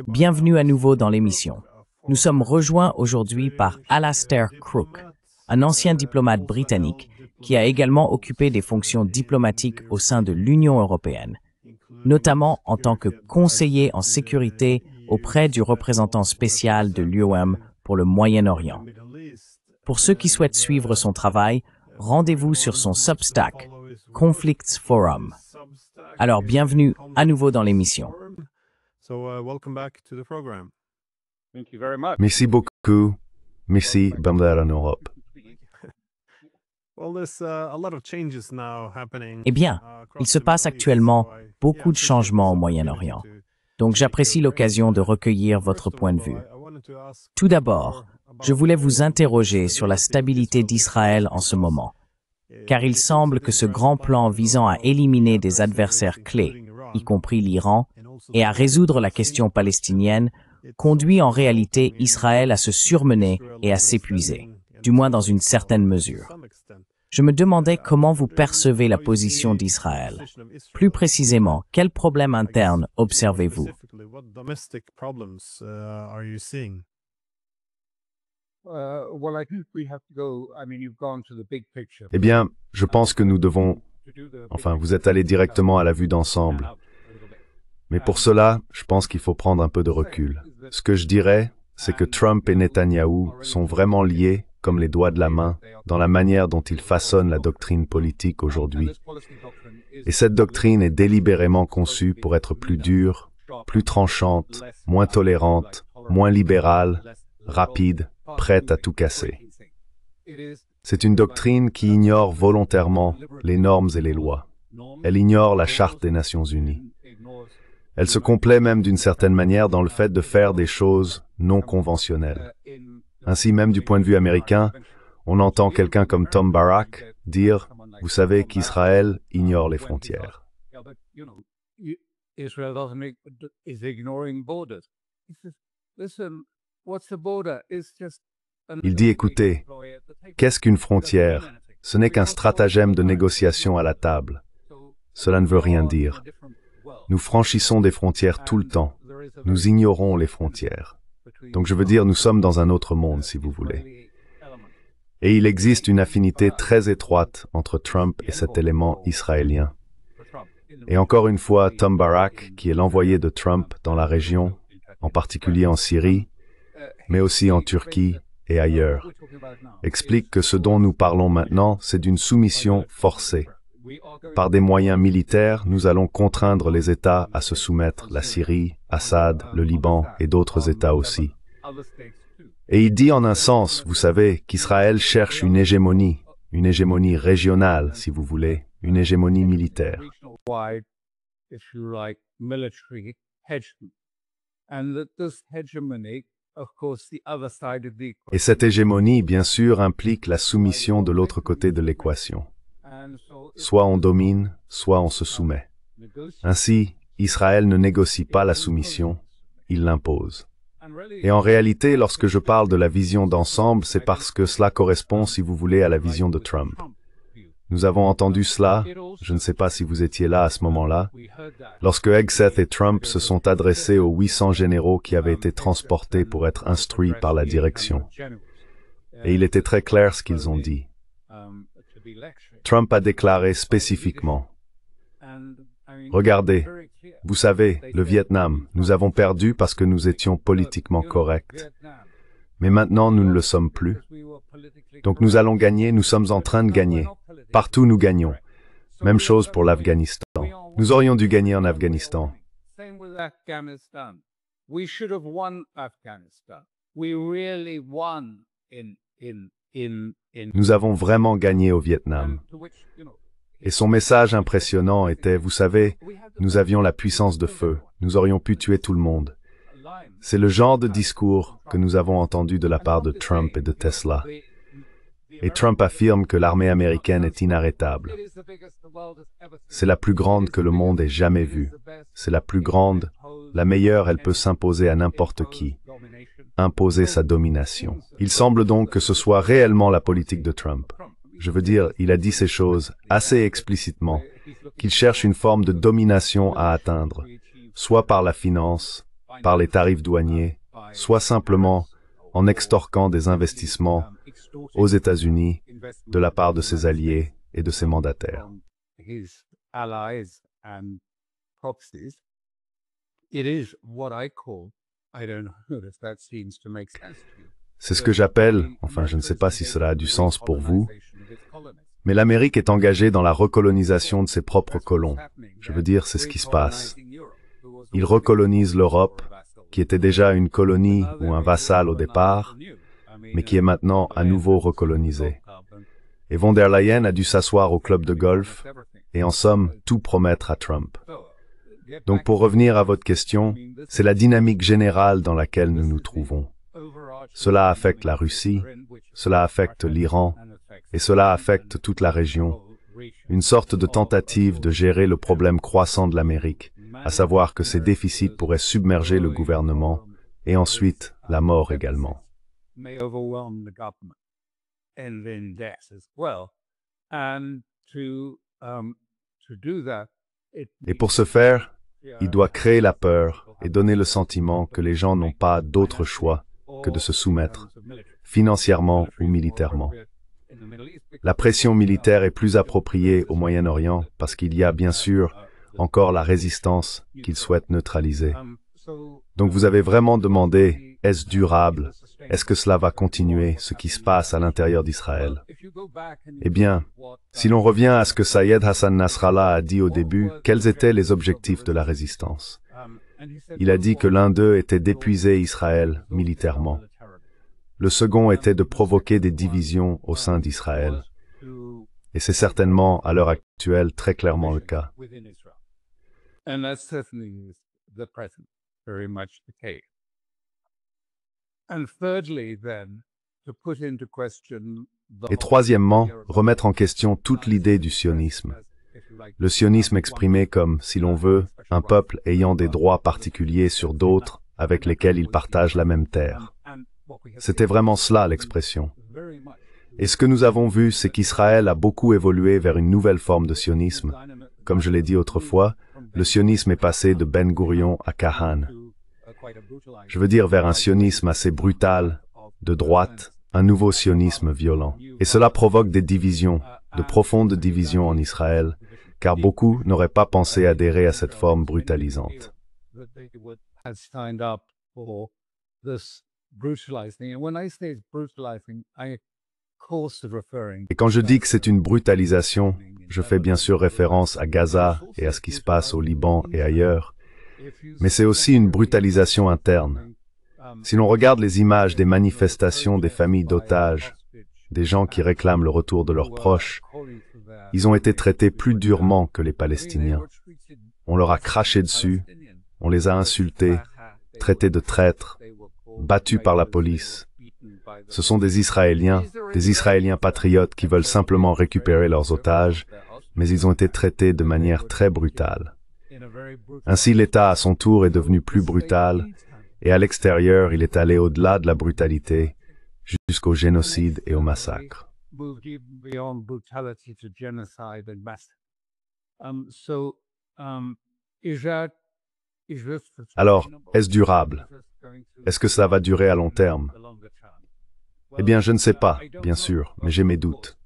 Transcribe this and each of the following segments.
Bienvenue à nouveau dans l'émission. Nous sommes rejoints aujourd'hui par Alastair Crooke, un ancien diplomate britannique qui a également occupé des fonctions diplomatiques au sein de l'Union européenne, notamment en tant que conseiller en sécurité auprès du représentant spécial de l'UOM pour le Moyen-Orient. Pour ceux qui souhaitent suivre son travail, rendez-vous sur son Substack, Conflicts Forum. Alors, bienvenue à nouveau dans l'émission. Merci beaucoup. Merci, bienvenue en Europe. Eh bien, il se passe actuellement beaucoup de changements au Moyen-Orient. Donc, j'apprécie l'occasion de recueillir votre point de vue. Tout d'abord, je voulais vous interroger sur la stabilité d'Israël en ce moment, car il semble que ce grand plan visant à éliminer des adversaires clés, y compris l'Iran, et à résoudre la question palestinienne, conduit en réalité Israël à se surmener et à s'épuiser, du moins dans une certaine mesure. Je me demandais comment vous percevez la position d'Israël. Plus précisément, quels problèmes internes observez-vous? Eh bien, je pense que nous devons... vous êtes allé directement à la vue d'ensemble. Mais pour cela, je pense qu'il faut prendre un peu de recul. Ce que je dirais, c'est que Trump et Netanyahou sont vraiment liés, comme les doigts de la main, dans la manière dont ils façonnent la doctrine politique aujourd'hui. Et cette doctrine est délibérément conçue pour être plus dure, plus tranchante, moins tolérante, moins libérale, rapide, prête à tout casser. C'est une doctrine qui ignore volontairement les normes et les lois. Elle ignore la Charte des Nations Unies. Elle se complaît même d'une certaine manière dans le fait de faire des choses non conventionnelles. Ainsi, même du point de vue américain, on entend quelqu'un comme Tom Barrack dire « Vous savez qu'Israël ignore les frontières ». Il dit « Écoutez, qu'est-ce qu'une frontière? Ce n'est qu'un stratagème de négociation à la table. Cela ne veut rien dire. Nous franchissons des frontières tout le temps. Nous ignorons les frontières. Donc je veux dire, nous sommes dans un autre monde, si vous voulez. Et il existe une affinité très étroite entre Trump et cet élément israélien. Et encore une fois, Tom Barrack, qui est l'envoyé de Trump dans la région, en particulier en Syrie, mais aussi en Turquie et ailleurs, explique que ce dont nous parlons maintenant, c'est d'une soumission forcée. Par des moyens militaires, nous allons contraindre les États à se soumettre, la Syrie, Assad, le Liban et d'autres États aussi. Et il dit en un sens, vous savez, qu'Israël cherche une hégémonie régionale, si vous voulez, une hégémonie militaire. Et cette hégémonie, bien sûr, implique la soumission de l'autre côté de l'équation. Soit on domine, soit on se soumet. Ainsi, Israël ne négocie pas la soumission, il l'impose. Et en réalité, lorsque je parle de la vision d'ensemble, c'est parce que cela correspond, si vous voulez, à la vision de Trump. Nous avons entendu cela, je ne sais pas si vous étiez là à ce moment-là, lorsque Hegseth et Trump se sont adressés aux 800 généraux qui avaient été transportés pour être instruits par la direction. Et il était très clair ce qu'ils ont dit. Trump a déclaré spécifiquement, « Regardez, vous savez, le Vietnam, nous avons perdu parce que nous étions politiquement corrects. Mais maintenant, nous ne le sommes plus. Donc nous allons gagner, nous sommes en train de gagner. Partout, nous gagnons. Même chose pour l'Afghanistan. Nous aurions dû gagner en Afghanistan. Nous avons vraiment gagné au Vietnam. » Et son message impressionnant était, vous savez, nous avions la puissance de feu, nous aurions pu tuer tout le monde. C'est le genre de discours que nous avons entendu de la part de Trump et de Tesla. Et Trump affirme que l'armée américaine est inarrêtable. C'est la plus grande que le monde ait jamais vue. C'est la plus grande, la meilleure, elle peut s'imposer à n'importe qui. Imposer sa domination. Il semble donc que ce soit réellement la politique de Trump. Je veux dire, il a dit ces choses assez explicitement, qu'il cherche une forme de domination à atteindre, soit par la finance, par les tarifs douaniers, soit simplement en extorquant des investissements aux États-Unis de la part de ses alliés et de ses mandataires. C'est ce que j'appelle, enfin je ne sais pas si cela a du sens pour vous, mais l'Amérique est engagée dans la recolonisation de ses propres colons. Je veux dire, c'est ce qui se passe. Il recolonise l'Europe, qui était déjà une colonie ou un vassal au départ, mais qui est maintenant à nouveau recolonisée. Et von der Leyen a dû s'asseoir au club de golf et en somme tout promettre à Trump. Donc pour revenir à votre question, c'est la dynamique générale dans laquelle nous nous trouvons. Cela affecte la Russie, cela affecte l'Iran, et cela affecte toute la région. Une sorte de tentative de gérer le problème croissant de l'Amérique, à savoir que ses déficits pourraient submerger le gouvernement, et ensuite la mort également. Et pour ce faire, il doit créer la peur et donner le sentiment que les gens n'ont pas d'autre choix que de se soumettre, financièrement ou militairement. La pression militaire est plus appropriée au Moyen-Orient parce qu'il y a bien sûr encore la résistance qu'il souhaite neutraliser. Donc vous avez vraiment demandé, est-ce durable? Est-ce que cela va continuer, ce qui se passe à l'intérieur d'Israël? Eh bien, si l'on revient à ce que Sayed Hassan Nasrallah a dit au début, quels étaient les objectifs de la résistance? Il a dit que l'un d'eux était d'épuiser Israël militairement. Le second était de provoquer des divisions au sein d'Israël. Et c'est certainement, à l'heure actuelle, très clairement le cas. Et troisièmement, remettre en question toute l'idée du sionisme. Le sionisme exprimé comme, si l'on veut, un peuple ayant des droits particuliers sur d'autres avec lesquels il partage la même terre. C'était vraiment cela l'expression. Et ce que nous avons vu, c'est qu'Israël a beaucoup évolué vers une nouvelle forme de sionisme. Comme je l'ai dit autrefois, le sionisme est passé de Ben Gurion à Kahan. Je veux dire vers un sionisme assez brutal, de droite, un nouveau sionisme violent. Et cela provoque des divisions, de profondes divisions en Israël, car beaucoup n'auraient pas pensé adhérer à cette forme brutalisante. Et quand je dis que c'est une brutalisation, je fais bien sûr référence à Gaza et à ce qui se passe au Liban et ailleurs, mais c'est aussi une brutalisation interne. Si l'on regarde les images des manifestations des familles d'otages, des gens qui réclament le retour de leurs proches, ils ont été traités plus durement que les Palestiniens. On leur a craché dessus, on les a insultés, traités de traîtres, battus par la police. Ce sont des Israéliens patriotes qui veulent simplement récupérer leurs otages, mais ils ont été traités de manière très brutale. Ainsi, l'État à son tour est devenu plus brutal, et à l'extérieur, il est allé au-delà de la brutalité, jusqu'au génocide et au massacre. Alors, est-ce durable? Est-ce que ça va durer à long terme? Eh bien, je ne sais pas, bien sûr, mais j'ai mes doutes.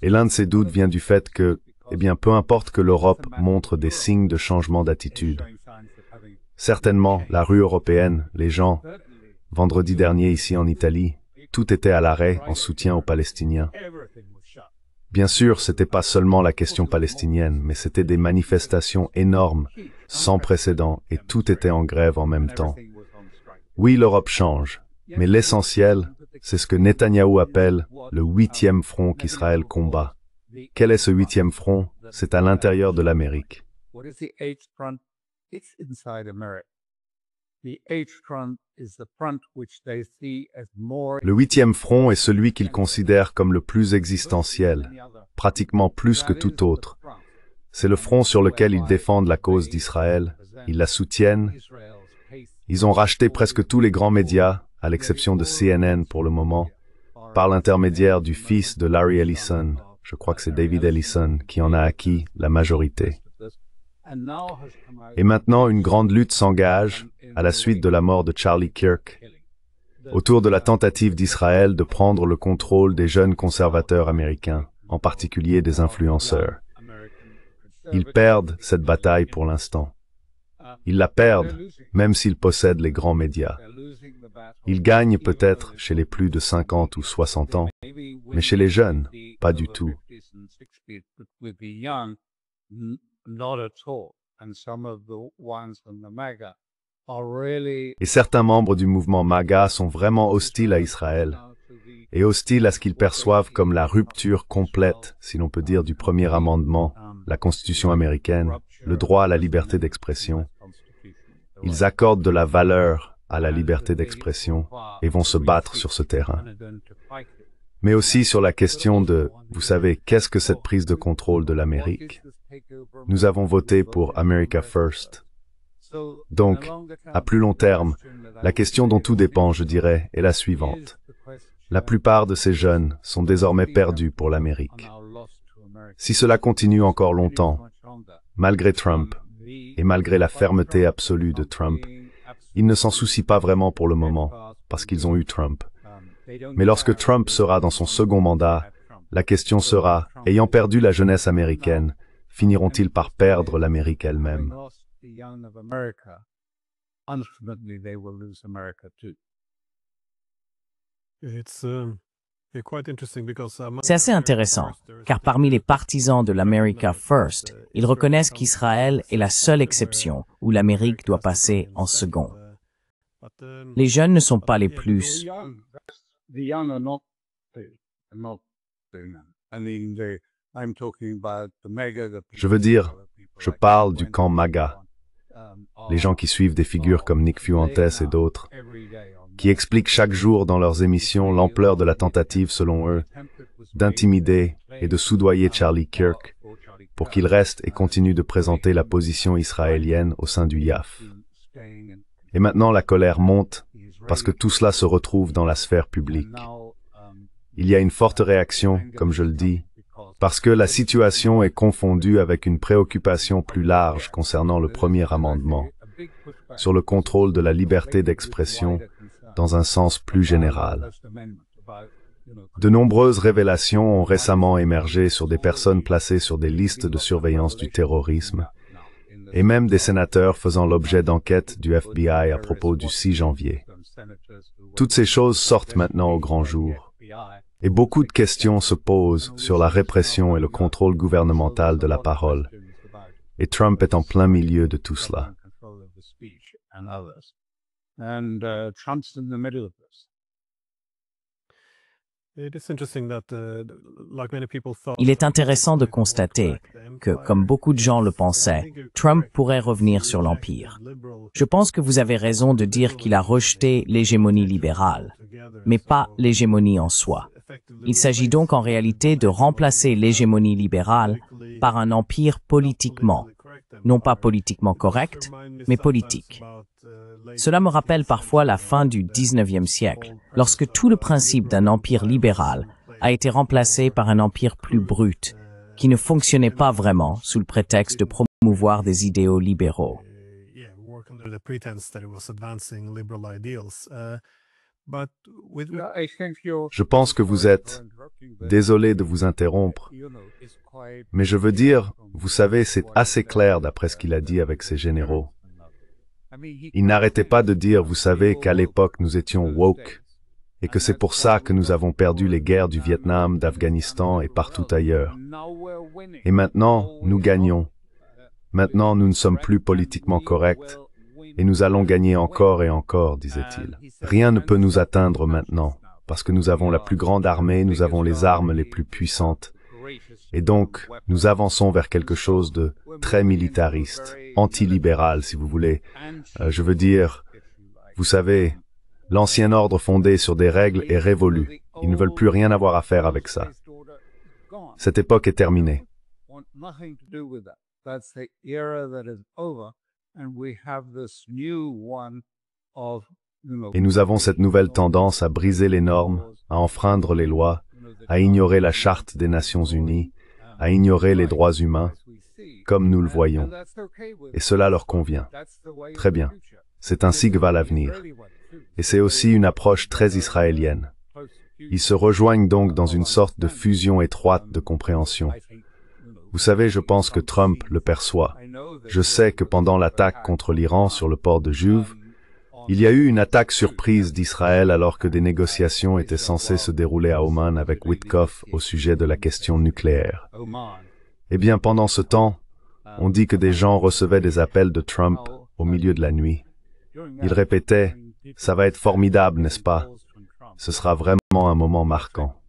Et l'un de ces doutes vient du fait que, eh bien, peu importe que l'Europe montre des signes de changement d'attitude. Certainement, la rue européenne, les gens, vendredi dernier ici en Italie, tout était à l'arrêt en soutien aux Palestiniens. Bien sûr, c'était pas seulement la question palestinienne, mais c'était des manifestations énormes, sans précédent, et tout était en grève en même temps. Oui, l'Europe change, mais l'essentiel, c'est ce que Netanyahou appelle le 8e front qu'Israël combat. Quel est ce 8e front? C'est à l'intérieur de l'Amérique. Le 8e front est celui qu'ils considèrent comme le plus existentiel, pratiquement plus que tout autre. C'est le front sur lequel ils défendent la cause d'Israël, ils la soutiennent. Ils ont racheté presque tous les grands médias, à l'exception de CNN pour le moment, par l'intermédiaire du fils de Larry Ellison, je crois que c'est David Ellison, qui en a acquis la majorité. Et maintenant, une grande lutte s'engage, à la suite de la mort de Charlie Kirk, autour de la tentative d'Israël de prendre le contrôle des jeunes conservateurs américains, en particulier des influenceurs. Ils perdent cette bataille pour l'instant. Ils la perdent, même s'ils possèdent les grands médias. Ils gagnent peut-être chez les plus de 50 ou 60 ans, mais chez les jeunes, pas du tout. Et certains membres du mouvement MAGA sont vraiment hostiles à Israël, et hostiles à ce qu'ils perçoivent comme la rupture complète, si l'on peut dire, du premier amendement, la Constitution américaine, le droit à la liberté d'expression. Ils accordent de la valeur à la liberté d'expression et vont se battre sur ce terrain. Mais aussi sur la question de, vous savez, qu'est-ce que cette prise de contrôle de l'Amérique? Nous avons voté pour America First. Donc, à plus long terme, la question dont tout dépend, je dirais, est la suivante. La plupart de ces jeunes sont désormais perdus pour l'Amérique. Si cela continue encore longtemps, malgré Trump, et malgré la fermeté absolue de Trump, ils ne s'en soucient pas vraiment pour le moment, parce qu'ils ont eu Trump. Mais lorsque Trump sera dans son second mandat, la question sera, ayant perdu la jeunesse américaine, finiront-ils par perdre l'Amérique elle-même? C'est assez intéressant, car parmi les partisans de l'America First, ils reconnaissent qu'Israël est la seule exception où l'Amérique doit passer en second. Les jeunes ne sont pas les plus. Je veux dire, je parle du camp MAGA, les gens qui suivent des figures comme Nick Fuentes et d'autres, qui expliquent chaque jour dans leurs émissions l'ampleur de la tentative, selon eux, d'intimider et de soudoyer Charlie Kirk pour qu'il reste et continue de présenter la position israélienne au sein du IAF. Et maintenant la colère monte parce que tout cela se retrouve dans la sphère publique. Il y a une forte réaction, comme je le dis, parce que la situation est confondue avec une préoccupation plus large concernant le premier amendement, sur le contrôle de la liberté d'expression dans un sens plus général. De nombreuses révélations ont récemment émergé sur des personnes placées sur des listes de surveillance du terrorisme, et même des sénateurs faisant l'objet d'enquêtes du FBI à propos du 6 janvier. Toutes ces choses sortent maintenant au grand jour, et beaucoup de questions se posent sur la répression et le contrôle gouvernemental de la parole, et Trump est en plein milieu de tout cela. Il est intéressant de constater que, comme beaucoup de gens le pensaient, Trump pourrait revenir sur l'Empire. Je pense que vous avez raison de dire qu'il a rejeté l'hégémonie libérale, mais pas l'hégémonie en soi. Il s'agit donc en réalité de remplacer l'hégémonie libérale par un empire politiquement, non pas politiquement correct, mais politique. Cela me rappelle parfois la fin du XIXe siècle, lorsque tout le principe d'un empire libéral a été remplacé par un empire plus brut, qui ne fonctionnait pas vraiment sous le prétexte de promouvoir des idéaux libéraux. Je pense que vous êtes, désolé de vous interrompre, mais je veux dire, vous savez, c'est assez clair d'après ce qu'il a dit avec ses généraux. Il n'arrêtait pas de dire, vous savez, qu'à l'époque nous étions woke, et que c'est pour ça que nous avons perdu les guerres du Vietnam, d'Afghanistan et partout ailleurs. Et maintenant, nous gagnons. Maintenant, nous ne sommes plus politiquement corrects, et nous allons gagner encore et encore, disait-il. Rien ne peut nous atteindre maintenant, parce que nous avons la plus grande armée, nous avons les armes les plus puissantes. Et donc, nous avançons vers quelque chose de très militariste, antilibéral, si vous voulez. Je veux dire, vous savez, l'ancien ordre fondé sur des règles est révolu. Ils ne veulent plus rien avoir à faire avec ça. Cette époque est terminée. Et nous avons cette nouvelle tendance à briser les normes, à enfreindre les lois, à ignorer la Charte des Nations Unies, à ignorer les droits humains, comme nous le voyons. Et cela leur convient. Très bien. C'est ainsi que va l'avenir. Et c'est aussi une approche très israélienne. Ils se rejoignent donc dans une sorte de fusion étroite de compréhension. Vous savez, je pense que Trump le perçoit. Je sais que pendant l'attaque contre l'Iran sur le port de Juve, il y a eu une attaque surprise d'Israël alors que des négociations étaient censées se dérouler à Oman avec Witkoff au sujet de la question nucléaire. Eh bien, pendant ce temps, on dit que des gens recevaient des appels de Trump au milieu de la nuit. Ils répétaient « Ça va être formidable, n'est-ce pas? Ce sera vraiment un moment marquant. »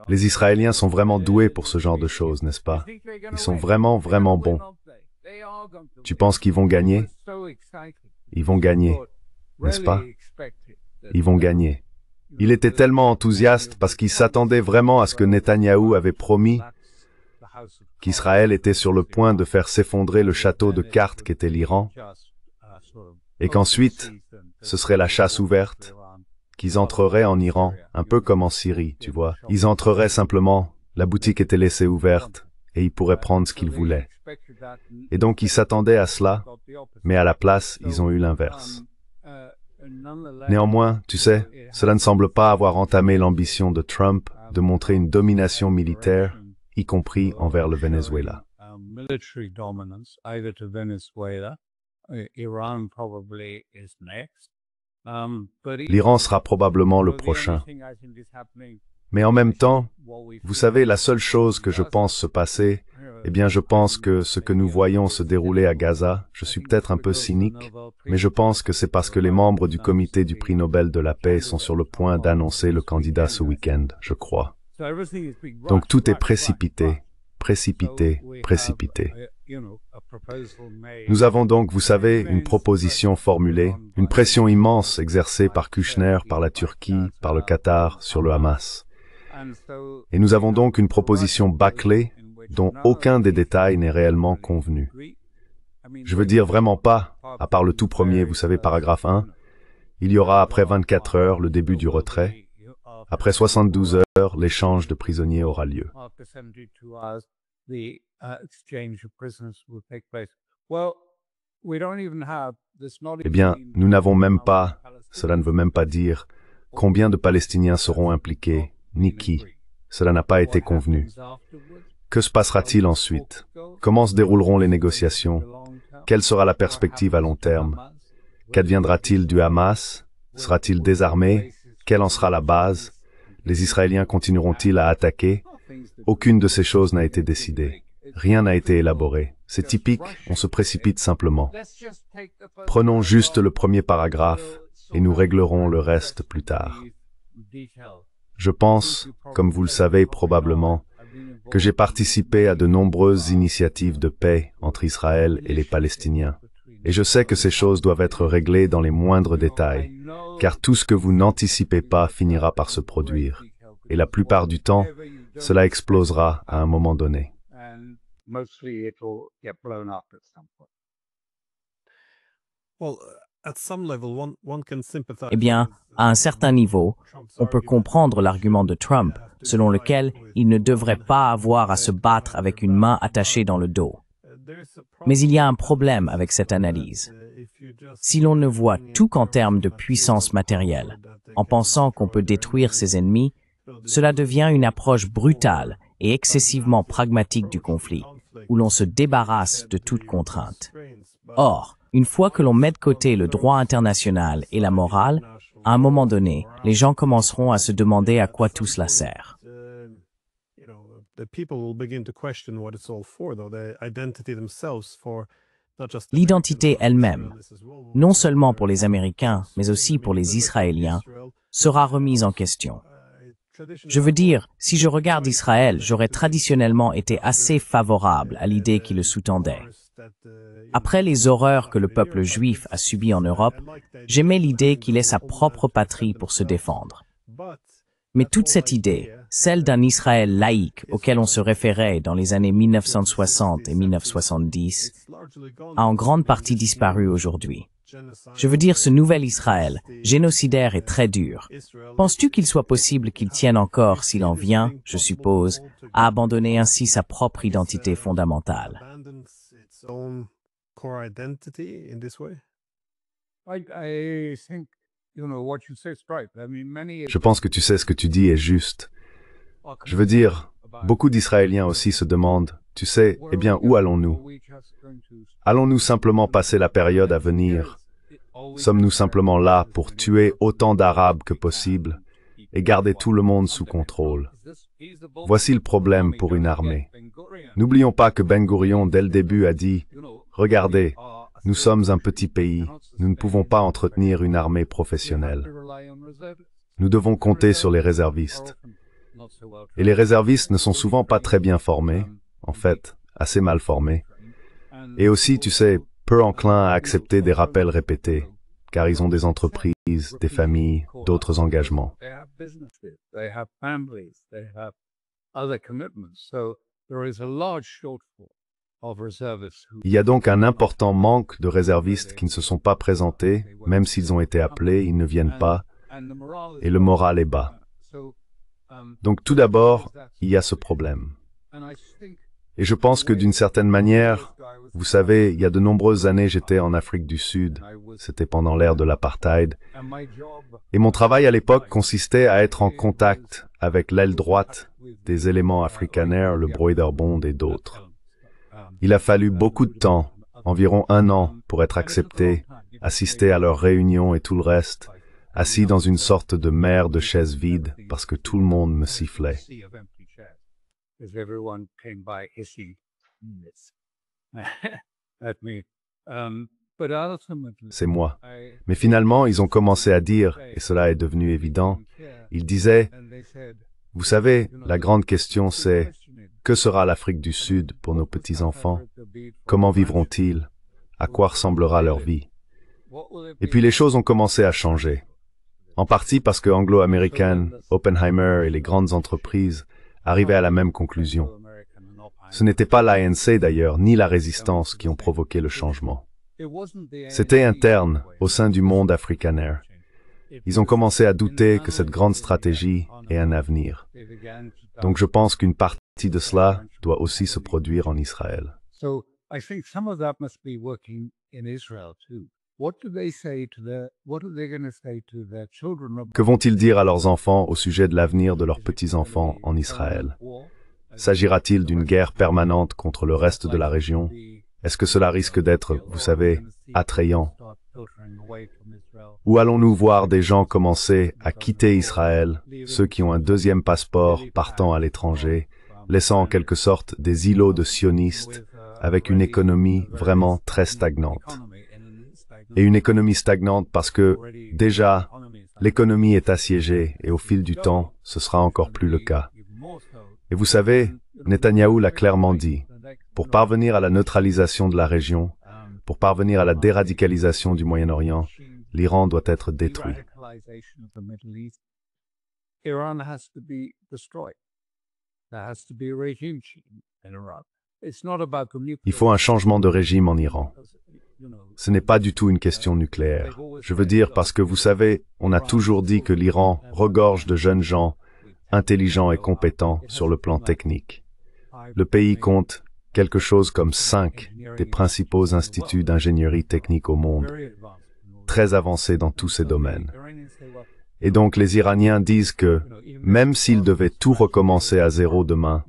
Les Israéliens sont vraiment doués pour ce genre de choses, n'est-ce pas? Ils sont vraiment, vraiment bons. Tu penses qu'ils vont gagner? Ils vont gagner, n'est-ce pas? Ils vont gagner. Il était tellement enthousiaste parce qu'il s'attendait vraiment à ce que Netanyahou avait promis qu'Israël était sur le point de faire s'effondrer le château de cartes qu'était l'Iran, et qu'ensuite, ce serait la chasse ouverte, qu'ils entreraient en Iran, un peu comme en Syrie, tu vois. Ils entreraient simplement, la boutique était laissée ouverte, et ils pourraient prendre ce qu'ils voulaient. Et donc ils s'attendaient à cela, mais à la place, ils ont eu l'inverse. Néanmoins, tu sais, cela ne semble pas avoir entamé l'ambition de Trump de montrer une domination militaire, y compris envers le Venezuela. L'Iran sera probablement le prochain. Mais en même temps, vous savez, la seule chose que je pense se passer, eh bien je pense que ce que nous voyons se dérouler à Gaza, je suis peut-être un peu cynique, mais je pense que c'est parce que les membres du comité du prix Nobel de la paix sont sur le point d'annoncer le candidat ce week-end, je crois. Donc tout est précipité, précipité, précipité. Nous avons donc, vous savez, une proposition formulée, une pression immense exercée par Kushner, par la Turquie, par le Qatar, sur le Hamas. Et nous avons donc une proposition bâclée, dont aucun des détails n'est réellement convenu. Je veux dire vraiment pas, à part le tout premier, vous savez, paragraphe 1, il y aura après 24 heures le début du retrait, après 72 heures, l'échange de prisonniers aura lieu. Eh bien, nous n'avons même pas, cela ne veut même pas dire, combien de Palestiniens seront impliqués, ni qui. Cela n'a pas été convenu. Que se passera-t-il ensuite? Comment se dérouleront les négociations? Quelle sera la perspective à long terme? Qu'adviendra-t-il du Hamas? Sera-t-il désarmé? Quelle en sera la base? Les Israéliens continueront-ils à attaquer? Aucune de ces choses n'a été décidée. Rien n'a été élaboré. C'est typique, on se précipite simplement. Prenons juste le premier paragraphe et nous réglerons le reste plus tard. Je pense, comme vous le savez probablement, que j'ai participé à de nombreuses initiatives de paix entre Israël et les Palestiniens. Et je sais que ces choses doivent être réglées dans les moindres détails, car tout ce que vous n'anticipez pas finira par se produire. Et la plupart du temps, cela explosera à un moment donné. Eh bien, à un certain niveau, on peut comprendre l'argument de Trump, selon lequel il ne devrait pas avoir à se battre avec une main attachée dans le dos. Mais il y a un problème avec cette analyse. Si l'on ne voit tout qu'en termes de puissance matérielle, en pensant qu'on peut détruire ses ennemis, cela devient une approche brutale et excessivement pragmatique du conflit, où l'on se débarrasse de toute contrainte. Or, une fois que l'on met de côté le droit international et la morale, à un moment donné, les gens commenceront à se demander à quoi tout cela sert. L'identité elle-même, non seulement pour les Américains, mais aussi pour les Israéliens, sera remise en question. Je veux dire, si je regarde Israël, j'aurais traditionnellement été assez favorable à l'idée qui le sous-tendait. Après les horreurs que le peuple juif a subies en Europe, j'aimais l'idée qu'il ait sa propre patrie pour se défendre. Mais toute cette idée, celle d'un Israël laïque auquel on se référait dans les années 1960 et 1970, a en grande partie disparu aujourd'hui. Je veux dire, ce nouvel Israël, génocidaire et très dur. Penses-tu qu'il soit possible qu'il tienne encore, s'il en vient, je suppose, à abandonner ainsi sa propre identité fondamentale? Je pense que tu sais ce que tu dis est juste. Je veux dire, beaucoup d'Israéliens aussi se demandent, tu sais, eh bien, où allons-nous? Allons-nous simplement passer la période à venir? Sommes-nous simplement là pour tuer autant d'Arabes que possible et garder tout le monde sous contrôle? Voici le problème pour une armée. N'oublions pas que Ben Gurion, dès le début, a dit « Regardez, nous sommes un petit pays, nous ne pouvons pas entretenir une armée professionnelle. Nous devons compter sur les réservistes. » Et les réservistes ne sont souvent pas très bien formés, en fait, assez mal formés. Et aussi, tu sais, peu enclins à accepter des rappels répétés, car ils ont des entreprises, des familles, d'autres engagements. Il y a donc un important manque de réservistes qui ne se sont pas présentés, même s'ils ont été appelés, ils ne viennent pas, et le moral est bas. Donc tout d'abord, il y a ce problème. Et je pense que d'une certaine manière, vous savez, il y a de nombreuses années, j'étais en Afrique du Sud, c'était pendant l'ère de l'apartheid, et mon travail à l'époque consistait à être en contact avec l'aile droite des éléments Afrikaner, le Broederbond et d'autres. Il a fallu beaucoup de temps, environ 1 an, pour être accepté, assister à leurs réunions et tout le reste, assis dans une sorte de mer de chaises vides, parce que tout le monde me sifflait. C'est moi. Mais finalement, ils ont commencé à dire, et cela est devenu évident, ils disaient, vous savez, la grande question c'est, que sera l'Afrique du Sud pour nos petits-enfants? Comment vivront-ils? À quoi ressemblera leur vie? Et puis les choses ont commencé à changer. En partie parce que Anglo-American, Oppenheimer et les grandes entreprises arrivaient à la même conclusion. Ce n'était pas l'ANC d'ailleurs, ni la résistance qui ont provoqué le changement. C'était interne, au sein du monde afrikaner. Ils ont commencé à douter que cette grande stratégie ait un avenir. Donc je pense qu'une partie de cela doit aussi se produire en Israël. Que vont-ils dire à leurs enfants au sujet de l'avenir de leurs petits-enfants en Israël? S'agira-t-il d'une guerre permanente contre le reste de la région? Est-ce que cela risque d'être, vous savez, attrayant? Ou allons-nous voir des gens commencer à quitter Israël, ceux qui ont un deuxième passeport partant à l'étranger, laissant en quelque sorte des îlots de sionistes avec une économie vraiment très stagnante? Et une économie stagnante parce que, déjà, l'économie est assiégée et au fil du temps, ce sera encore plus le cas. Et vous savez, Netanyahou l'a clairement dit, pour parvenir à la neutralisation de la région, pour parvenir à la déradicalisation du Moyen-Orient, l'Iran doit être détruit. Il faut un changement de régime en Iran. Ce n'est pas du tout une question nucléaire. Je veux dire parce que vous savez, on a toujours dit que l'Iran regorge de jeunes gens, intelligents et compétents sur le plan technique. Le pays compte quelque chose comme 5 des principaux instituts d'ingénierie technique au monde, très avancés dans tous ces domaines. Et donc les Iraniens disent que, même s'ils devaient tout recommencer à zéro demain,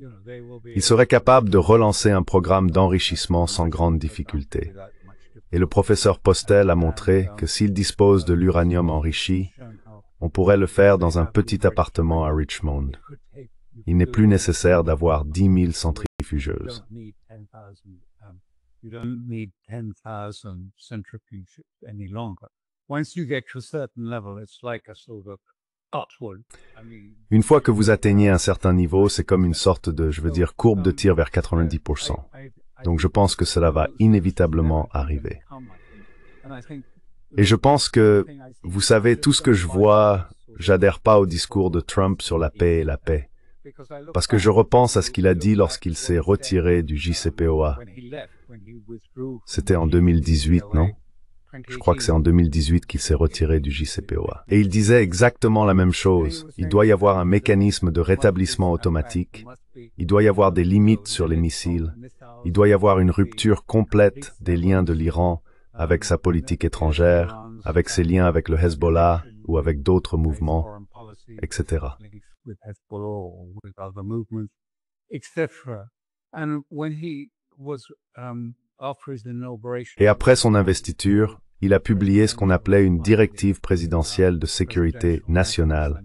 ils seraient capables de relancer un programme d'enrichissement sans grande difficulté. Et le professeur Postel a montré que s'il dispose de l'uranium enrichi, on pourrait le faire dans un petit appartement à Richmond. Il n'est plus nécessaire d'avoir 10 000 centrifugeuses. Une fois que vous atteignez un certain niveau, c'est comme une sorte de, je veux dire, courbe de tir vers 90%. Donc je pense que cela va inévitablement arriver. Et je pense que, vous savez, tout ce que je vois, j'adhère pas au discours de Trump sur la paix et la paix. Parce que je repense à ce qu'il a dit lorsqu'il s'est retiré du JCPOA. C'était en 2018, non? Je crois que c'est en 2018 qu'il s'est retiré du JCPOA. Et il disait exactement la même chose. Il doit y avoir un mécanisme de rétablissement automatique. Il doit y avoir des limites sur les missiles. Il doit y avoir une rupture complète des liens de l'Iran avec sa politique étrangère, avec ses liens avec le Hezbollah ou avec d'autres mouvements, etc. Et après son investiture, il a publié ce qu'on appelait une directive présidentielle de sécurité nationale,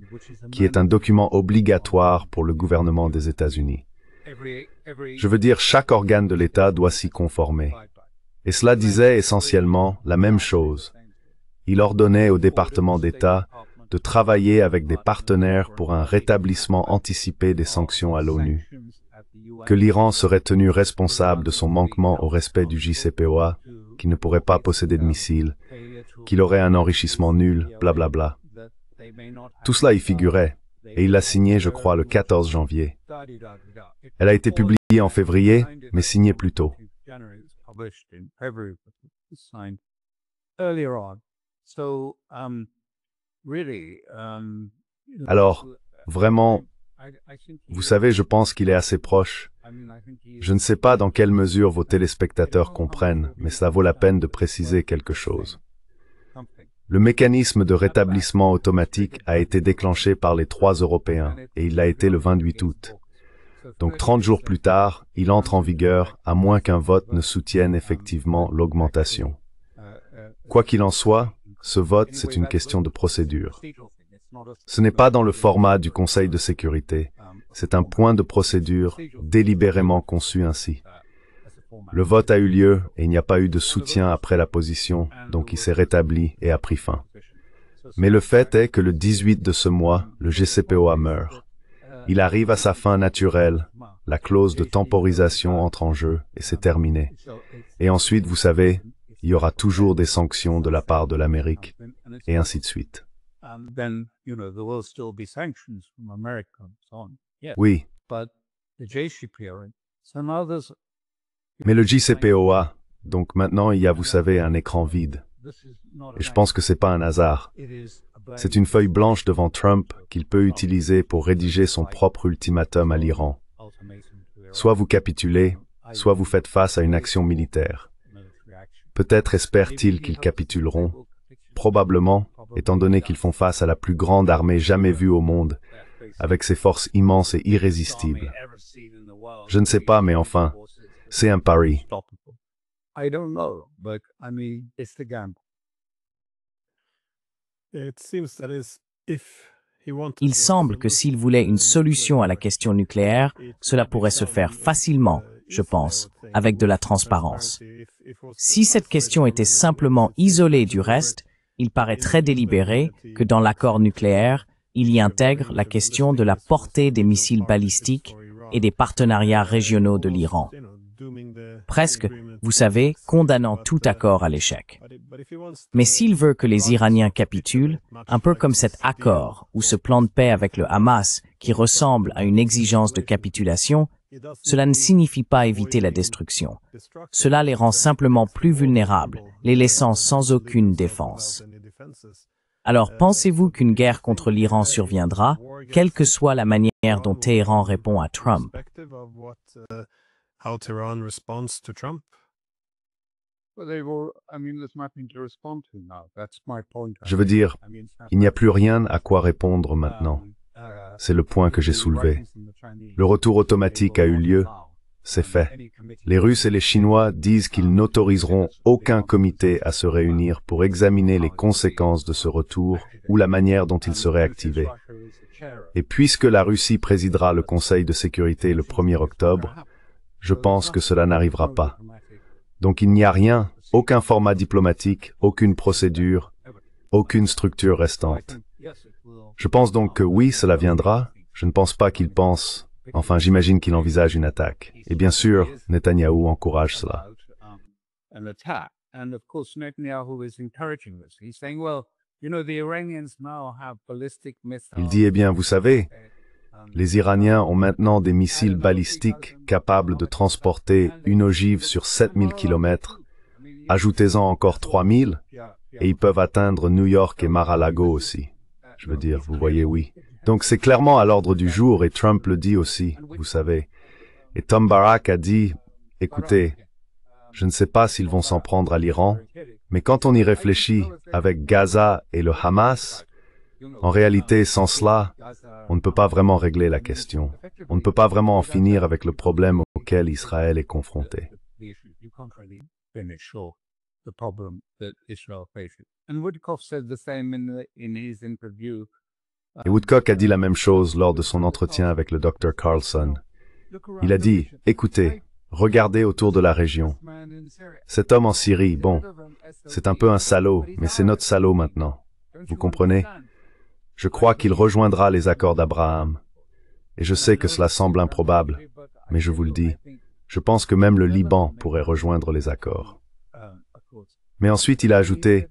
qui est un document obligatoire pour le gouvernement des États-Unis. Je veux dire, chaque organe de l'État doit s'y conformer. Et cela disait essentiellement la même chose. Il ordonnait au département d'État de travailler avec des partenaires pour un rétablissement anticipé des sanctions à l'ONU, que l'Iran serait tenu responsable de son manquement au respect du JCPOA, qu'il ne pourrait pas posséder de missiles, qu'il aurait un enrichissement nul, blablabla. Tout cela y figurait, et il l'a signé, je crois, le 14 janvier. Elle a été publiée en février, mais signée plus tôt. Alors, vraiment, vous savez, je pense qu'il est assez proche. Je ne sais pas dans quelle mesure vos téléspectateurs comprennent, mais cela vaut la peine de préciser quelque chose. Le mécanisme de rétablissement automatique a été déclenché par les 3 Européens, et il l'a été le 28 août. Donc 30 jours plus tard, il entre en vigueur, à moins qu'un vote ne soutienne effectivement l'augmentation. Quoi qu'il en soit, ce vote, c'est une question de procédure. Ce n'est pas dans le format du Conseil de sécurité, c'est un point de procédure délibérément conçu ainsi. Le vote a eu lieu et il n'y a pas eu de soutien après la position, donc il s'est rétabli et a pris fin. Mais le fait est que le 18 de ce mois, le JCPOA meurt. Il arrive à sa fin naturelle, la clause de temporisation entre en jeu et c'est terminé. Et ensuite, vous savez, il y aura toujours des sanctions de la part de l'Amérique, et ainsi de suite. Oui. Mais le JCPOA, donc maintenant il y a, vous savez, un écran vide. Et je pense que c'est pas un hasard. C'est une feuille blanche devant Trump qu'il peut utiliser pour rédiger son propre ultimatum à l'Iran. Soit vous capitulez, soit vous faites face à une action militaire. Peut-être espère-t-il qu'ils capituleront. Probablement, étant donné qu'ils font face à la plus grande armée jamais vue au monde, avec ses forces immenses et irrésistibles. Je ne sais pas, mais enfin, c'est un pari. Il semble que s'il voulait une solution à la question nucléaire, cela pourrait se faire facilement, je pense, avec de la transparence. Si cette question était simplement isolée du reste, il paraît très délibéré que dans l'accord nucléaire, il y intègre la question de la portée des missiles balistiques et des partenariats régionaux de l'Iran. Presque, vous savez, condamnant tout accord à l'échec. Mais s'il veut que les Iraniens capitulent, un peu comme cet accord ou ce plan de paix avec le Hamas qui ressemble à une exigence de capitulation, cela ne signifie pas éviter la destruction. Cela les rend simplement plus vulnérables, les laissant sans aucune défense. Alors pensez-vous qu'une guerre contre l'Iran surviendra, quelle que soit la manière dont Téhéran répond à Trump? Je veux dire, il n'y a plus rien à quoi répondre maintenant. C'est le point que j'ai soulevé. Le retour automatique a eu lieu, c'est fait. Les Russes et les Chinois disent qu'ils n'autoriseront aucun comité à se réunir pour examiner les conséquences de ce retour ou la manière dont il serait activé. Et puisque la Russie présidera le Conseil de sécurité le 1er octobre, je pense que cela n'arrivera pas. Donc il n'y a rien, aucun format diplomatique, aucune procédure, aucune structure restante. Je pense donc que oui, cela viendra. Je ne pense pas qu'il pense, enfin j'imagine qu'il envisage une attaque. Et bien sûr, Netanyahou encourage cela. Il dit, eh bien, vous savez, les Iraniens ont maintenant des missiles balistiques capables de transporter une ogive sur 7000 km, Ajoutez-en encore 3000 et ils peuvent atteindre New York et Mar-a-Lago aussi. Je veux dire, vous voyez, oui. Donc c'est clairement à l'ordre du jour et Trump le dit aussi, vous savez. Et Tom Barrack a dit, écoutez, je ne sais pas s'ils vont s'en prendre à l'Iran, mais quand on y réfléchit avec Gaza et le Hamas, en réalité, sans cela, on ne peut pas vraiment régler la question. On ne peut pas vraiment en finir avec le problème auquel Israël est confronté. Et Woodcock a dit la même chose lors de son entretien avec le Dr. Carlson. Il a dit, écoutez, regardez autour de la région. Cet homme en Syrie, bon, c'est un peu un salaud, mais c'est notre salaud maintenant. Vous comprenez? Je crois qu'il rejoindra les accords d'Abraham. Et je sais que cela semble improbable, mais je vous le dis, je pense que même le Liban pourrait rejoindre les accords. Mais ensuite il a ajouté,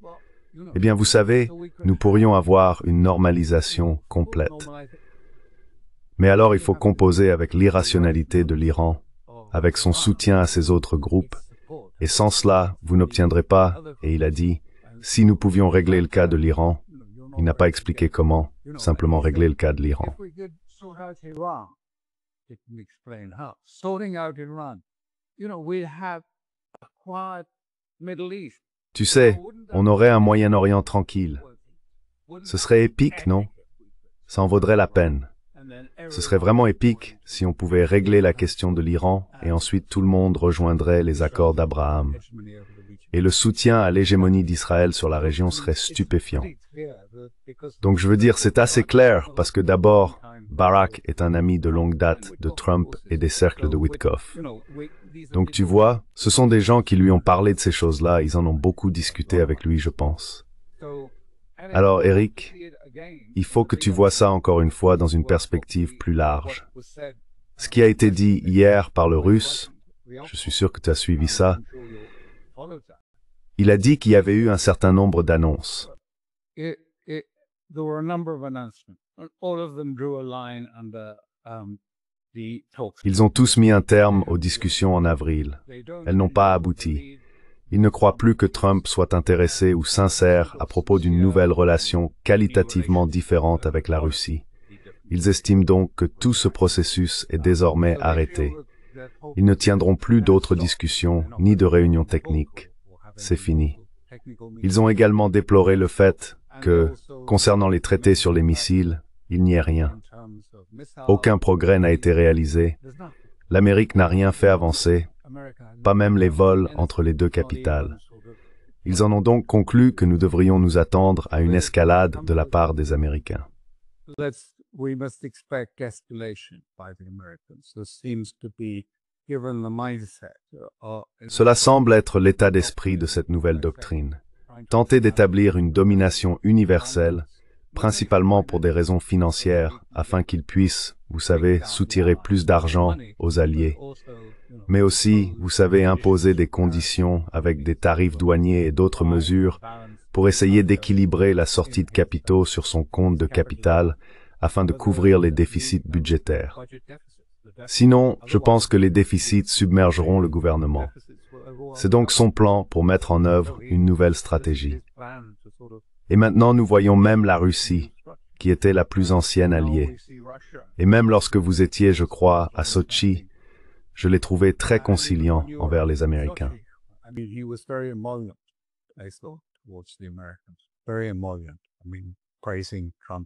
eh bien vous savez, nous pourrions avoir une normalisation complète. Mais alors il faut composer avec l'irrationalité de l'Iran, avec son soutien à ces autres groupes, et sans cela, vous n'obtiendrez pas, et il a dit, si nous pouvions régler le cas de l'Iran, il n'a pas expliqué comment, simplement régler le cas de l'Iran. Tu sais, on aurait un Moyen-Orient tranquille. Ce serait épique, non? Ça en vaudrait la peine. Ce serait vraiment épique si on pouvait régler la question de l'Iran et ensuite tout le monde rejoindrait les accords d'Abraham. Et le soutien à l'hégémonie d'Israël sur la région serait stupéfiant. Donc je veux dire, c'est assez clair parce que d'abord, Barak est un ami de longue date de Trump et des cercles de Witkoff. Donc tu vois, ce sont des gens qui lui ont parlé de ces choses-là, ils en ont beaucoup discuté avec lui, je pense. Alors Eric, il faut que tu vois ça encore une fois dans une perspective plus large. Ce qui a été dit hier par le Russe, je suis sûr que tu as suivi ça, il a dit qu'il y avait eu un certain nombre d'annonces. Ils ont tous mis un terme aux discussions en avril. Elles n'ont pas abouti. Ils ne croient plus que Trump soit intéressé ou sincère à propos d'une nouvelle relation qualitativement différente avec la Russie. Ils estiment donc que tout ce processus est désormais arrêté. Ils ne tiendront plus d'autres discussions ni de réunions techniques. C'est fini. Ils ont également déploré le fait que, concernant les traités sur les missiles, il n'y ait rien. Aucun progrès n'a été réalisé. L'Amérique n'a rien fait avancer, pas même les vols entre les deux capitales. Ils en ont donc conclu que nous devrions nous attendre à une escalade de la part des Américains. Cela semble être l'état d'esprit de cette nouvelle doctrine. Tenter d'établir une domination universelle, principalement pour des raisons financières, afin qu'ils puissent, vous savez, soutirer plus d'argent aux alliés. Mais aussi, vous savez, imposer des conditions avec des tarifs douaniers et d'autres mesures pour essayer d'équilibrer la sortie de capitaux sur son compte de capital afin de couvrir les déficits budgétaires. Sinon, je pense que les déficits submergeront le gouvernement. C'est donc son plan pour mettre en œuvre une nouvelle stratégie. Et maintenant, nous voyons même la Russie, qui était la plus ancienne alliée. Et même lorsque vous étiez, je crois, à Sochi, je l'ai trouvé très conciliant envers les Américains.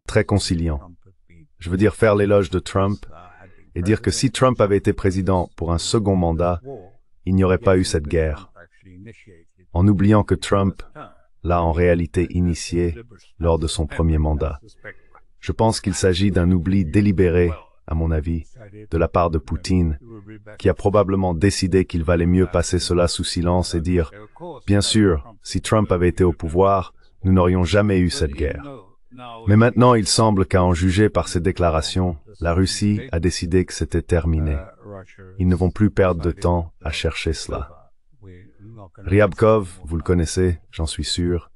Très conciliant. Je veux dire faire l'éloge de Trump et dire que si Trump avait été président pour un second mandat, il n'y aurait pas eu cette guerre. En oubliant que Trump l'a en réalité initié lors de son premier mandat. Je pense qu'il s'agit d'un oubli délibéré, à mon avis, de la part de Poutine, qui a probablement décidé qu'il valait mieux passer cela sous silence et dire « Bien sûr, si Trump avait été au pouvoir, nous n'aurions jamais eu cette guerre. » Mais maintenant, il semble qu'à en juger par ses déclarations, la Russie a décidé que c'était terminé. Ils ne vont plus perdre de temps à chercher cela. Ryabkov, vous le connaissez, j'en suis sûr,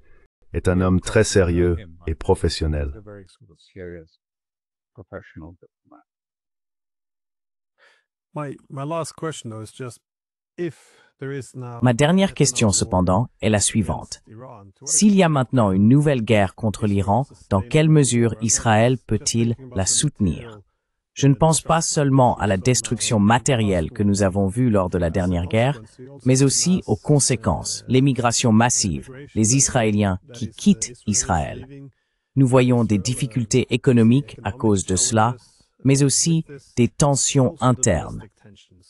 est un homme très sérieux et professionnel. My last question though is just if Ma dernière question, cependant, est la suivante. S'il y a maintenant une nouvelle guerre contre l'Iran, dans quelle mesure Israël peut-il la soutenir? Je ne pense pas seulement à la destruction matérielle que nous avons vue lors de la dernière guerre, mais aussi aux conséquences, l'émigration massive, les Israéliens qui quittent Israël. Nous voyons des difficultés économiques à cause de cela, mais aussi des tensions internes.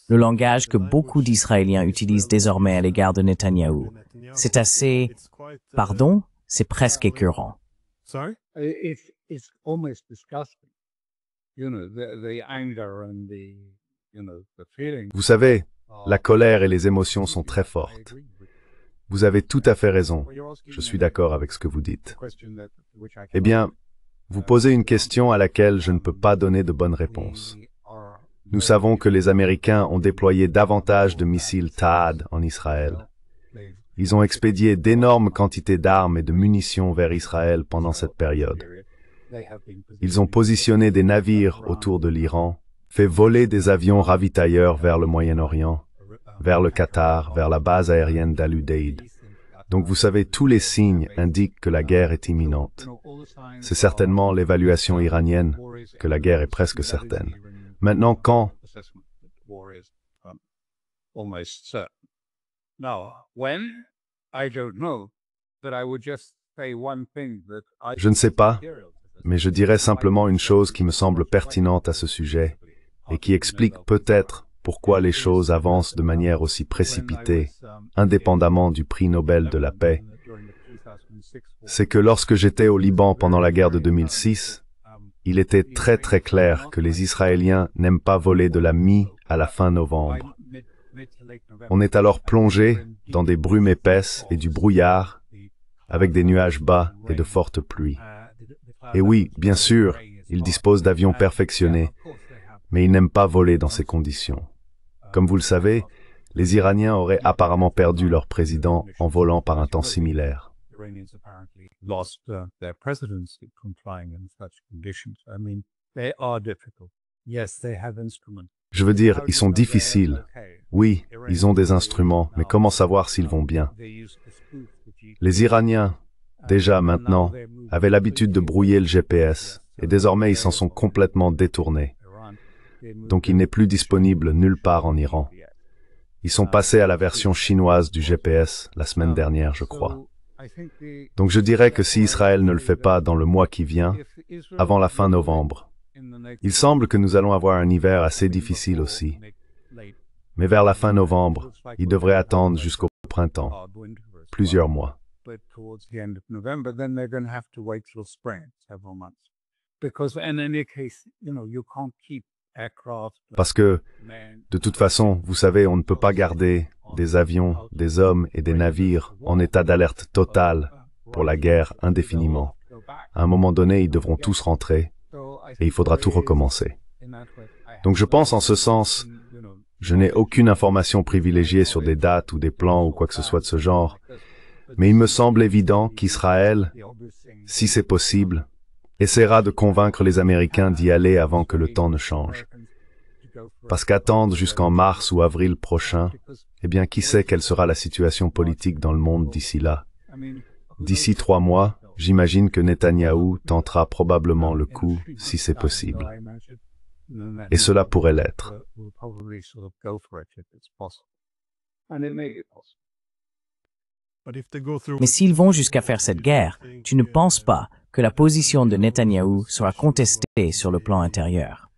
Le langage que beaucoup d'Israéliens utilisent désormais à l'égard de Netanyahou, c'est assez, pardon, c'est presque écœurant. It's almost disgusting. The anger and the feeling. Vous savez, la colère et les émotions sont très fortes. Vous avez tout à fait raison. Je suis d'accord avec ce que vous dites. Eh bien, vous posez une question à laquelle je ne peux pas donner de bonne réponse. Nous savons que les Américains ont déployé davantage de missiles THAAD en Israël. Ils ont expédié d'énormes quantités d'armes et de munitions vers Israël pendant cette période. Ils ont positionné des navires autour de l'Iran, fait voler des avions ravitailleurs vers le Moyen-Orient, vers le Qatar, vers la base aérienne d'Al-Udeid. Donc vous savez, tous les signes indiquent que la guerre est imminente. C'est certainement l'évaluation iranienne que la guerre est presque certaine. Maintenant, quand? Je ne sais pas, mais je dirais simplement une chose qui me semble pertinente à ce sujet et qui explique peut-être pourquoi les choses avancent de manière aussi précipitée, indépendamment du prix Nobel de la paix. C'est que lorsque j'étais au Liban pendant la guerre de 2006, il était très très clair que les Israéliens n'aiment pas voler de la mie à la fin novembre. On est alors plongé dans des brumes épaisses et du brouillard, avec des nuages bas et de fortes pluies. Et oui, bien sûr, ils disposent d'avions perfectionnés, mais ils n'aiment pas voler dans ces conditions. Comme vous le savez, les Iraniens auraient apparemment perdu leur président en volant par un temps similaire. Je veux dire, ils sont difficiles. Oui, ils ont des instruments, mais comment savoir s'ils vont bien? Les Iraniens, déjà maintenant, avaient l'habitude de brouiller le GPS, et désormais ils s'en sont complètement détournés. Donc il n'est plus disponible nulle part en Iran. Ils sont passés à la version chinoise du GPS la semaine dernière, je crois. Donc je dirais que si Israël ne le fait pas dans le mois qui vient, avant la fin novembre, il semble que nous allons avoir un hiver assez difficile aussi. Mais vers la fin novembre, ils devraient attendre jusqu'au printemps, plusieurs mois. Parce que, de toute façon, vous savez, on ne peut pas garder des avions, des hommes et des navires en état d'alerte totale pour la guerre indéfiniment. À un moment donné, ils devront tous rentrer et il faudra tout recommencer. Donc je pense en ce sens, je n'ai aucune information privilégiée sur des dates ou des plans ou quoi que ce soit de ce genre, mais il me semble évident qu'Israël, si c'est possible, essaiera de convaincre les Américains d'y aller avant que le temps ne change. Parce qu'attendre jusqu'en mars ou avril prochain, eh bien, qui sait quelle sera la situation politique dans le monde d'ici là? D'ici 3 mois, j'imagine que Netanyahou tentera probablement le coup, si c'est possible. Et cela pourrait l'être. Mais s'ils vont jusqu'à faire cette guerre, tu ne penses pas que la position de Netanyahou sera contestée sur le plan intérieur?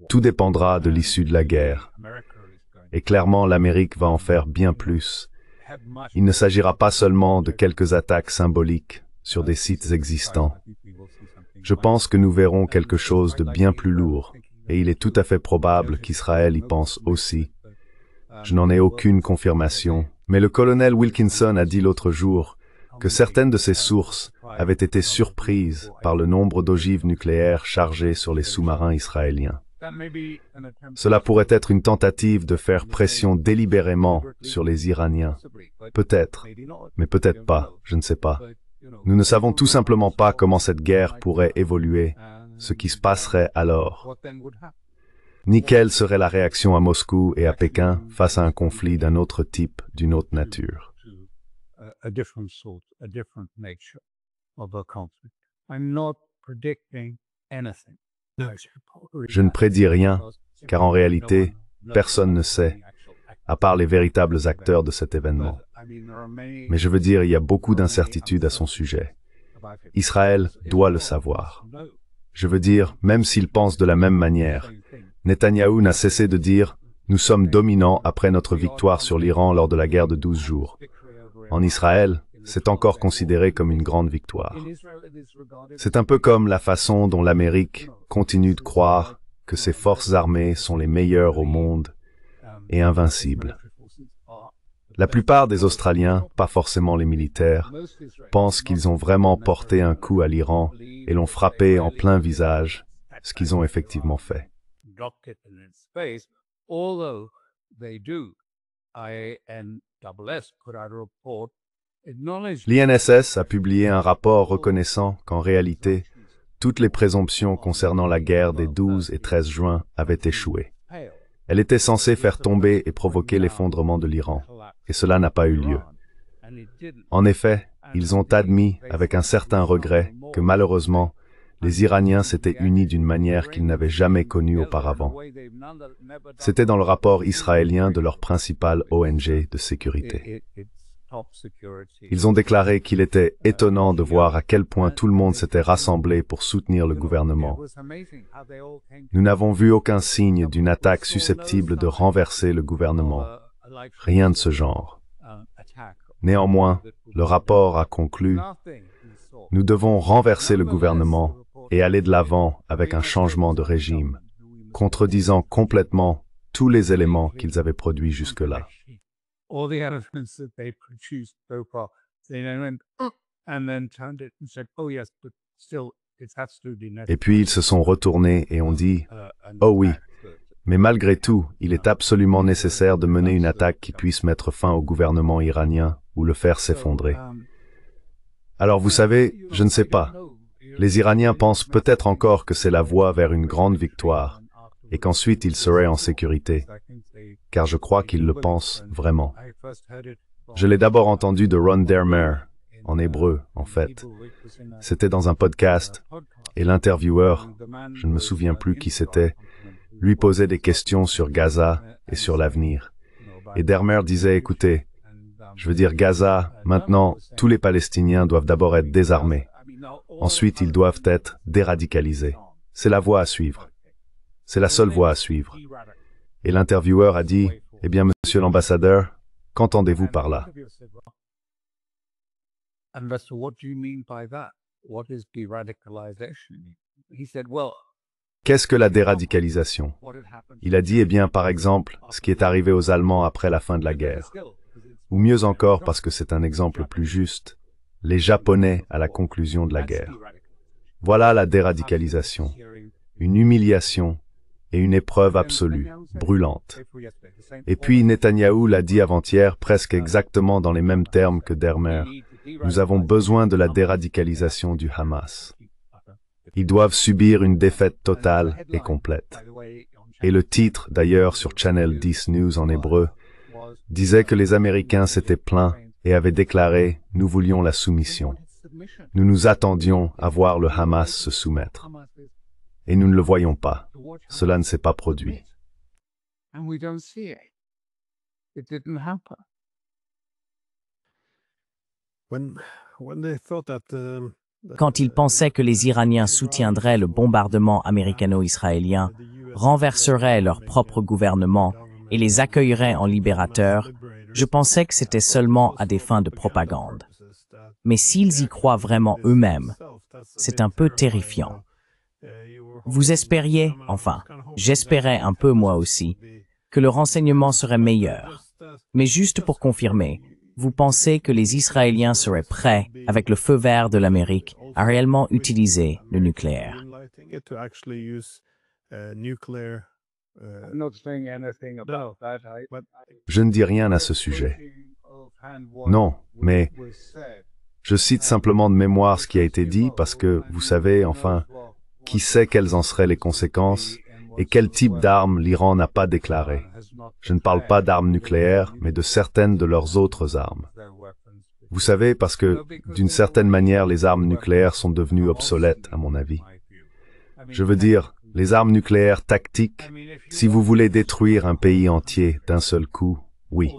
Tout dépendra de l'issue de la guerre. Et clairement, l'Amérique va en faire bien plus. Il ne s'agira pas seulement de quelques attaques symboliques sur des sites existants. Je pense que nous verrons quelque chose de bien plus lourd, et il est tout à fait probable qu'Israël y pense aussi. Je n'en ai aucune confirmation, mais le colonel Wilkinson a dit l'autre jour que certaines de ses sources avaient été surprises par le nombre d'ogives nucléaires chargées sur les sous-marins israéliens. Cela pourrait être une tentative de faire pression délibérément sur les Iraniens. Peut-être, mais peut-être pas, je ne sais pas. Nous ne savons tout simplement pas comment cette guerre pourrait évoluer, ce qui se passerait alors, ni quelle serait la réaction à Moscou et à Pékin face à un conflit d'un autre type, d'une autre nature. Je ne prédis rien, car en réalité, personne ne sait, à part les véritables acteurs de cet événement. Mais je veux dire, il y a beaucoup d'incertitudes à son sujet. Israël doit le savoir. Je veux dire, même s'il pense de la même manière, Netanyahou n'a cessé de dire « Nous sommes dominants après notre victoire sur l'Iran lors de la guerre de 12 jours ». En Israël, c'est encore considéré comme une grande victoire. C'est un peu comme la façon dont l'Amérique continue de croire que ses forces armées sont les meilleures au monde et invincibles. La plupart des Australiens, pas forcément les militaires, pensent qu'ils ont vraiment porté un coup à l'Iran et l'ont frappé en plein visage, ce qu'ils ont effectivement fait. L'INSS a publié un rapport reconnaissant qu'en réalité, toutes les présomptions concernant la guerre des 12 et 13 juin avaient échoué. Elle était censée faire tomber et provoquer l'effondrement de l'Iran, et cela n'a pas eu lieu. En effet, ils ont admis, avec un certain regret, que malheureusement, les Iraniens s'étaient unis d'une manière qu'ils n'avaient jamais connue auparavant. C'était dans le rapport israélien de leur principale ONG de sécurité. Ils ont déclaré qu'il était étonnant de voir à quel point tout le monde s'était rassemblé pour soutenir le gouvernement. Nous n'avons vu aucun signe d'une attaque susceptible de renverser le gouvernement. Rien de ce genre. Néanmoins, le rapport a conclu « Nous devons renverser le gouvernement et aller de l'avant avec un changement de régime, contredisant complètement tous les éléments qu'ils avaient produits jusque-là. » Et puis ils se sont retournés et ont dit « Oh oui, mais malgré tout, il est absolument nécessaire de mener une attaque qui puisse mettre fin au gouvernement iranien ou le faire s'effondrer. » Alors vous savez, je ne sais pas. Les Iraniens pensent peut-être encore que c'est la voie vers une grande victoire et qu'ensuite ils seraient en sécurité, car je crois qu'ils le pensent vraiment. Je l'ai d'abord entendu de Ron Dermer, en hébreu en fait. C'était dans un podcast, et l'intervieweur, je ne me souviens plus qui c'était, lui posait des questions sur Gaza et sur l'avenir. Et Dermer disait, écoutez, je veux dire Gaza, maintenant, tous les Palestiniens doivent d'abord être désarmés. Ensuite, ils doivent être déradicalisés. C'est la voie à suivre. C'est la seule voie à suivre. Et l'intervieweur a dit, eh bien, monsieur l'ambassadeur, qu'entendez-vous par là? Qu'est-ce que la déradicalisation? Il a dit, eh bien, par exemple, ce qui est arrivé aux Allemands après la fin de la guerre. Ou mieux encore, parce que c'est un exemple plus juste, les Japonais à la conclusion de la guerre. Voilà la déradicalisation. Une humiliation et une épreuve absolue, brûlante. Et puis Netanyahou l'a dit avant-hier presque exactement dans les mêmes termes que Dermer. Nous avons besoin de la déradicalisation du Hamas. Ils doivent subir une défaite totale et complète. Et le titre, d'ailleurs, sur Channel 10 News en hébreu, disait que les Américains s'étaient plaints et avaient déclaré « Nous voulions la soumission. Nous nous attendions à voir le Hamas se soumettre. » Et nous ne le voyons pas. Cela ne s'est pas produit. Quand ils pensaient que les Iraniens soutiendraient le bombardement américano-israélien, renverseraient leur propre gouvernement et les accueilleraient en libérateurs, je pensais que c'était seulement à des fins de propagande. Mais s'ils y croient vraiment eux-mêmes, c'est un peu terrifiant. Vous espériez, enfin, j'espérais un peu moi aussi, que le renseignement serait meilleur. Mais juste pour confirmer, vous pensez que les Israéliens seraient prêts, avec le feu vert de l'Amérique, à réellement utiliser le nucléaire? Je ne dis rien à ce sujet. Non, mais je cite simplement de mémoire ce qui a été dit parce que, vous savez, enfin, qui sait quelles en seraient les conséquences et quel type d'armes l'Iran n'a pas déclaré. Je ne parle pas d'armes nucléaires, mais de certaines de leurs autres armes. Vous savez, parce que, d'une certaine manière, les armes nucléaires sont devenues obsolètes, à mon avis. Je veux dire, les armes nucléaires tactiques, si vous voulez détruire un pays entier d'un seul coup, oui.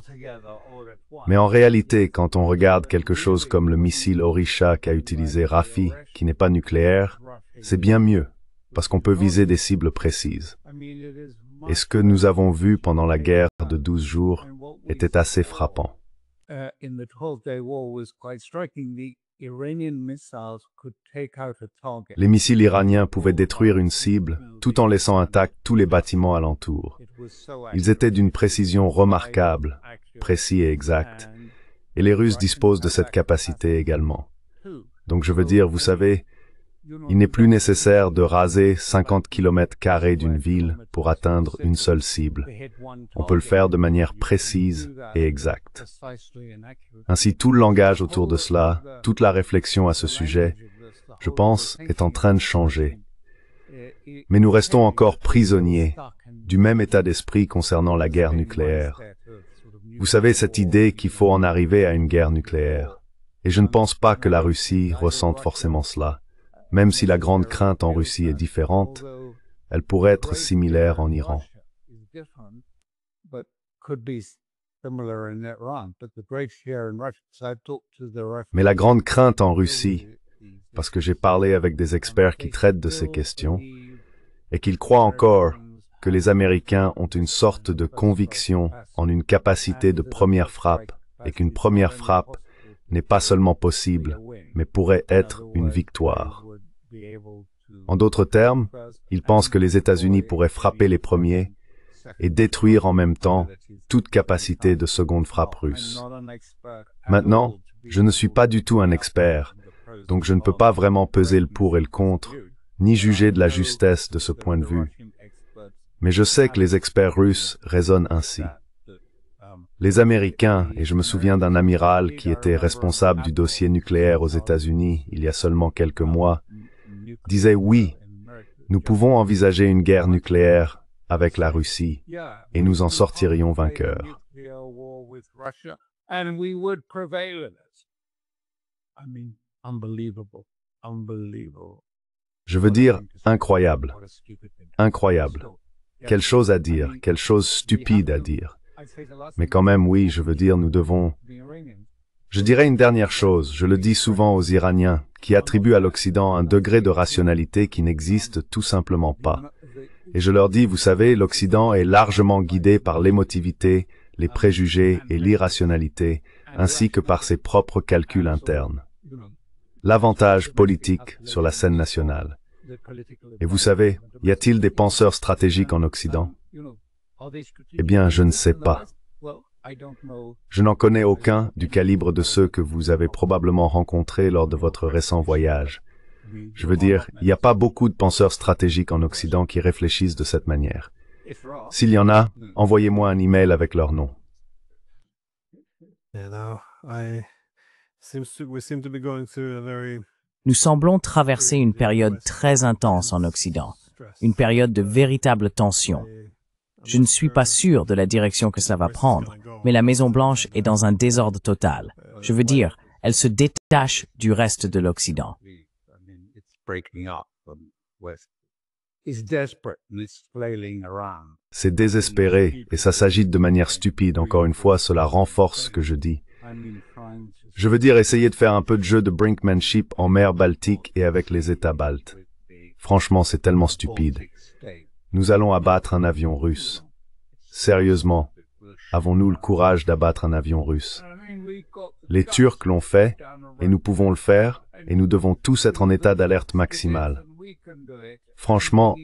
Mais en réalité, quand on regarde quelque chose comme le missile Orisha qu'a utilisé Rafi, qui n'est pas nucléaire, c'est bien mieux, parce qu'on peut viser des cibles précises. Et ce que nous avons vu pendant la guerre de 12 jours était assez frappant. Les missiles iraniens pouvaient détruire une cible tout en laissant intacts tous les bâtiments alentours. Ils étaient d'une précision remarquable, précis et exact, et les Russes disposent de cette capacité également. Donc je veux dire, vous savez, il n'est plus nécessaire de raser 50 km² d'une ville pour atteindre une seule cible. On peut le faire de manière précise et exacte. Ainsi, tout le langage autour de cela, toute la réflexion à ce sujet, je pense, est en train de changer. Mais nous restons encore prisonniers du même état d'esprit concernant la guerre nucléaire. Vous savez, cette idée qu'il faut en arriver à une guerre nucléaire. Et je ne pense pas que la Russie ressente forcément cela. Même si la grande crainte en Russie est différente, elle pourrait être similaire en Iran. Mais la grande crainte en Russie, parce que j'ai parlé avec des experts qui traitent de ces questions, est qu'ils croient encore que les Américains ont une sorte de conviction en une capacité de première frappe, et qu'une première frappe n'est pas seulement possible, mais pourrait être une victoire. En d'autres termes, ils pensent que les États-Unis pourraient frapper les premiers et détruire en même temps toute capacité de seconde frappe russe. Maintenant, je ne suis pas du tout un expert, donc je ne peux pas vraiment peser le pour et le contre, ni juger de la justesse de ce point de vue. Mais je sais que les experts russes raisonnent ainsi. Les Américains, et je me souviens d'un amiral qui était responsable du dossier nucléaire aux États-Unis il y a seulement quelques mois, disait oui, nous pouvons envisager une guerre nucléaire avec la Russie et nous en sortirions vainqueurs. Je veux dire incroyable, incroyable. Quelle chose à dire, quelle chose stupide à dire. Mais quand même, oui, je veux dire, nous devons... Je dirais une dernière chose, je le dis souvent aux Iraniens, qui attribuent à l'Occident un degré de rationalité qui n'existe tout simplement pas. Et je leur dis, vous savez, l'Occident est largement guidé par l'émotivité, les préjugés et l'irrationalité, ainsi que par ses propres calculs internes. L'avantage politique sur la scène nationale. Et vous savez, y a-t-il des penseurs stratégiques en Occident? Eh bien, je ne sais pas. Je n'en connais aucun du calibre de ceux que vous avez probablement rencontrés lors de votre récent voyage. Je veux dire, il n'y a pas beaucoup de penseurs stratégiques en Occident qui réfléchissent de cette manière. S'il y en a, envoyez-moi un email avec leur nom. Nous semblons traverser une période très intense en Occident, une période de véritable tension. Je ne suis pas sûr de la direction que cela va prendre, mais la Maison-Blanche est dans un désordre total. Je veux dire, elle se détache du reste de l'Occident. C'est désespéré et ça s'agite de manière stupide. Encore une fois, cela renforce ce que je dis. Je veux dire, essayer de faire un peu de jeu de brinkmanship en mer Baltique et avec les États baltes. Franchement, c'est tellement stupide. Nous allons abattre un avion russe. Sérieusement, avons-nous le courage d'abattre un avion russe? Les Turcs l'ont fait, et nous pouvons le faire, et nous devons tous être en état d'alerte maximale. Franchement,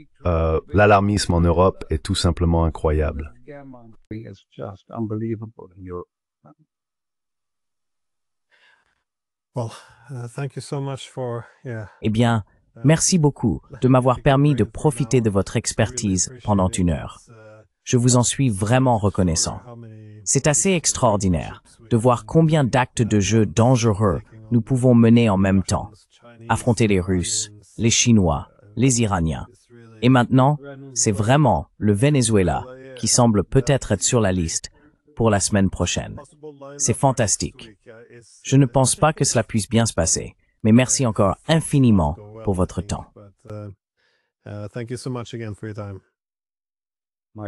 l'alarmisme en Europe est tout simplement incroyable. Eh bien, merci beaucoup de m'avoir permis de profiter de votre expertise pendant 1 heure. Je vous en suis vraiment reconnaissant. C'est assez extraordinaire de voir combien d'actes de jeu dangereux nous pouvons mener en même temps. Affronter les Russes, les Chinois, les Iraniens. Et maintenant, c'est vraiment le Venezuela qui semble peut-être être sur la liste pour la semaine prochaine. C'est fantastique. Je ne pense pas que cela puisse bien se passer, mais merci encore infiniment pour votre temps.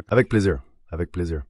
Avec plaisir, avec plaisir.